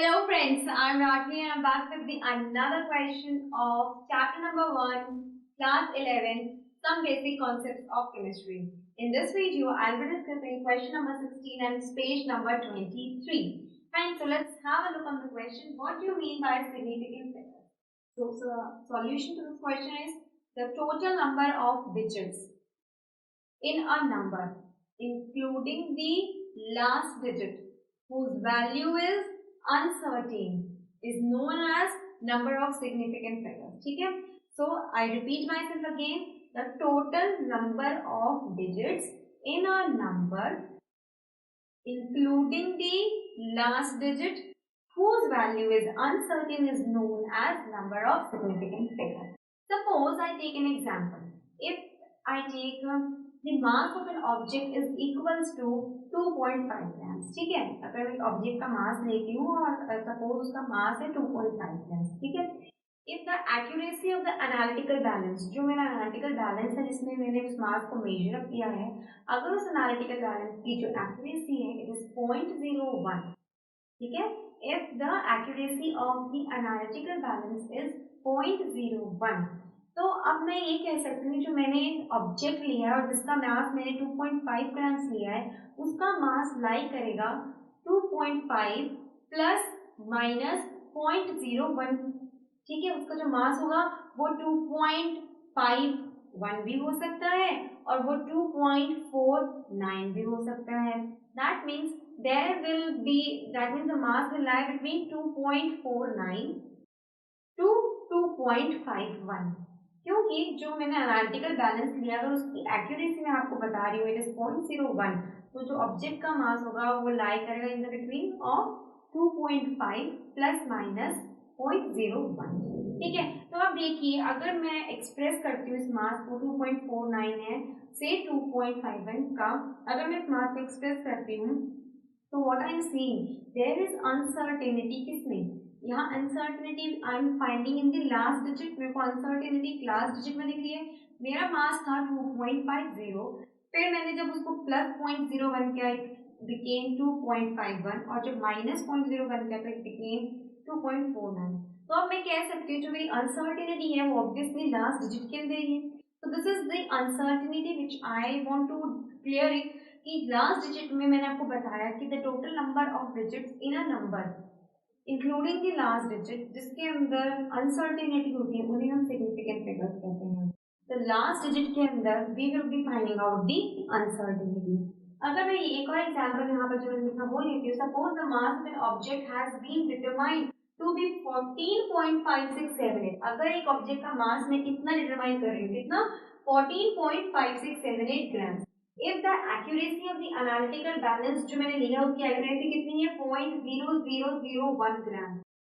Hello friends, I'm Rakhi and I'm back with the another question of chapter number 1, class 11, some basic concepts of chemistry. In this video, I'll be discussing question number 16 and page number 23. Fine, so let's have a look on the question. What do you mean by significant figures? So, solution to this question is the total number of digits in a number, including the last digit, whose value is uncertain, is known as number of significant figures. ठीक है? So I repeat myself again. The total number of digits in a number, including the last digit, whose value is uncertain, is known as number of significant figures. Suppose I take an example. If I take the mass of an object is equals to 2.5 grams. ठीक है, अगर मैं object का मास लेती हूँ और suppose उसका मास है 2.5 grams. ठीक है, if the accuracy of the analytical balance, जो मेरा analytical balance है जिसमें मैंने उस मास को मेजर अप किया है, अगर उस analytical balance की जो accuracy है it is 0.01. ठीक है, if the accuracy of the analytical balance is 0.01, तो अब मैं ये कह सकती हूँ जो मैंने ऑब्जेक्ट लिया है और जिसका मास मैंने 2.5 ग्राम्स लिया है उसका मास लाई करेगा 2.5 प्लस माइनस 0.01. ठीक है, उसका जो मास होगा वो 2.51 भी हो सकता है और वो 2.49 भी हो सकता है. That means the mass will lie between 2.49 to 2.51. क्योंकि जो मैंने एनालिटिकल बैलेंस लिया अगर उसकी एक्यूरेसी मैं आपको बता रही हूँ इट इज 0.01, तो जो ऑब्जेक्ट का मास होगा वो लाई करेगा in the between of 2.5 plus minus 0.01. ठीक है, तो अब देखिए अगर मैं एक्सप्रेस करती हूँ इस मास को 2.49 है से 2.51 का, अगर मैं इस मास को एक्सप्रेस करती हूँ तो what I am seeing there is uncertainty. किसमें? यहाँ uncertainty I am finding in the last digit. मेरे को अनसर्टेनिटी लास्ट डिजिट में दिख रही है. मेरा मास था 2.50, फिर मैंने जब उसको प्लस 0.01 किया इट बिकेम 2.51 और जब माइनस 0.01 किया तो इट बिकेम 2.49. तो अब मैं कह सकती हूँ जो मेरी अनसर्टेनिटी है वो ऑब्वियसली लास्ट डिजिट के अंदर ही है. तो this is the uncertainty which I want to clear it कि लास्ट डिजिट में मैंने आपको बताया कि the total number of digits in a number including the last digit जिसके अंदर अनसर्टेनिटी होती है उन्हें हम सिग्निफिकेंट फिगर्स कहते हैं. तो लास्ट डिजिट के अंदर we will be finding out the uncertainty. अगर मैं एक और एग्जांपल यहाँ पर जो मैंने लिखा वो लेती हूँ. Suppose the mass of an object has been determined to be 14.5678. अगर एक ऑब्जेक्ट का मास मैं कितना डिटरमाइन कर रही हूँ, कितना 14.5678 ग्राम. If the accuracy of the analytical balance जो मैंने लिया उसकी accuracy कितनी है 0.0001 gram.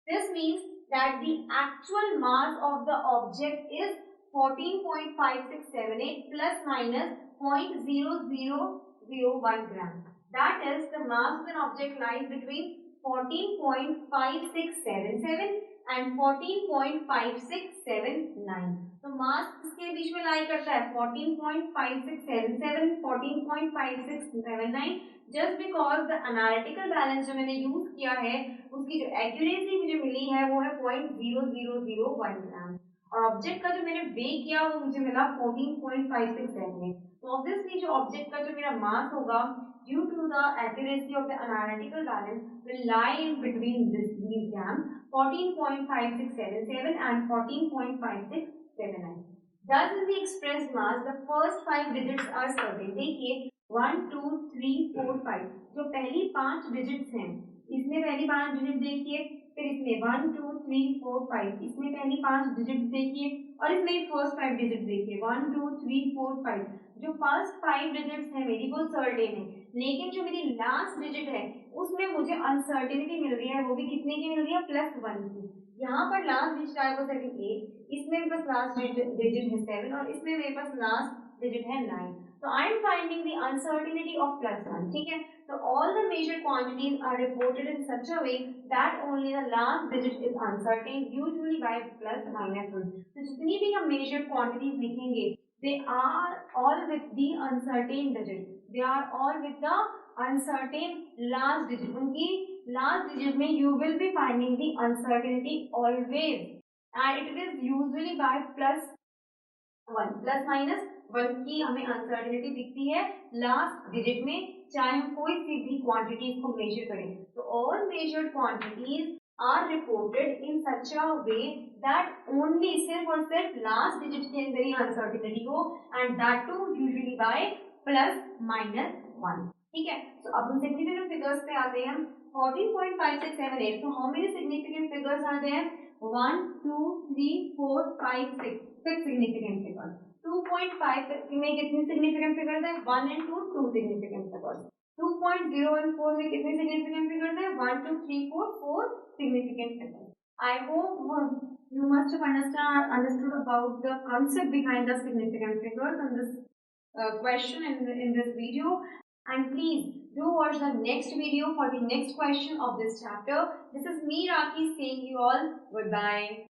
This means that the actual mass of the object is 14.5678 plus minus 0.0001 gram. That is the mass of an object lies between 14.5677 and 14.5679. तो मास इसके बीच में लाई करता है 14.5677 14.5679. Just because the analytical balance जो मैंने यूज किया है उसकी जो एक्यूरेसी मुझे मिली है वो है 0.0001 ग्राम और ऑब्जेक्ट का जो मैंने वेट किया वो मुझे मिला 14.5678. तो ऑब्वियसली जो ऑब्जेक्ट का जो मेरा मास होगा due to the accuracy of the analytical balance will lie in between these grams 14.5677 and 14.5679. Thus in the expressed mass the first 5 digits are certain. देखिए 1 2 3 4 5 जो पहली 5 डिजिट्स हैं इसमें पहली 5 डिजिट देखिए, फिर इसमें 1 2 3 4 5 इसमें पहली 5 डिजिट देखिए और इसमें फर्स्ट 5 डिजिट देखिए 1 2 3 4 5. जो फर्स्ट 5 डिजिट्स है मेरी वो सर्टेन है, लेकिन जो मेरी लास्ट डिजिट है उसमें मुझे अनसर्टेनिटी मिल रही है, वो भी कितने की मिल रही है +1 की. यहाँ पर लास्ट डिजिट आएगा 8, इसमें मेरे पास लास्ट डिजिट है 7 और इसमें मेरे पास लास्ट डिजिट है 9. So I am finding the uncertainty of +1. ठीक है, so all the major quantities are reported in such a way that only the last digit is uncertain, usually by plus minus 1. तो जितनी भी हम major quantities लिखेंगे they are all with the uncertain digit. They are all with the uncertain last digit. उनकी last digit में you will be finding the uncertainty always, and it is usually by plus one plus minus one की हमें uncertainty दिखती है last digit में, चाहे हम कोई सी भी क्वांटिटीज को मेजर करें। तो all measured quantities are reported in such a way that only सिर्फ और सिर्फ लास्ट डिजिट के अंदर ही अनसर्टेनिटी हो, and that too usually by plus minus one. ठीक है, तो अब हम सिग्निफिकेंट फिगर्स पे आते हैं। 14.5678, so how many significant figures are there? 1 2 3 4 5 6 significant figures। 2.5 में कितनी significant figures है? 1 and 2 2 significant figures। 2.0 and 4 में कितनी significant figures है? 1 2 3 4 4 significant figures। I hope you must have understood about the concept behind the significant figures in this question in this video, and please do watch the next video for the next question of this chapter. This is me Rakhi saying you all goodbye.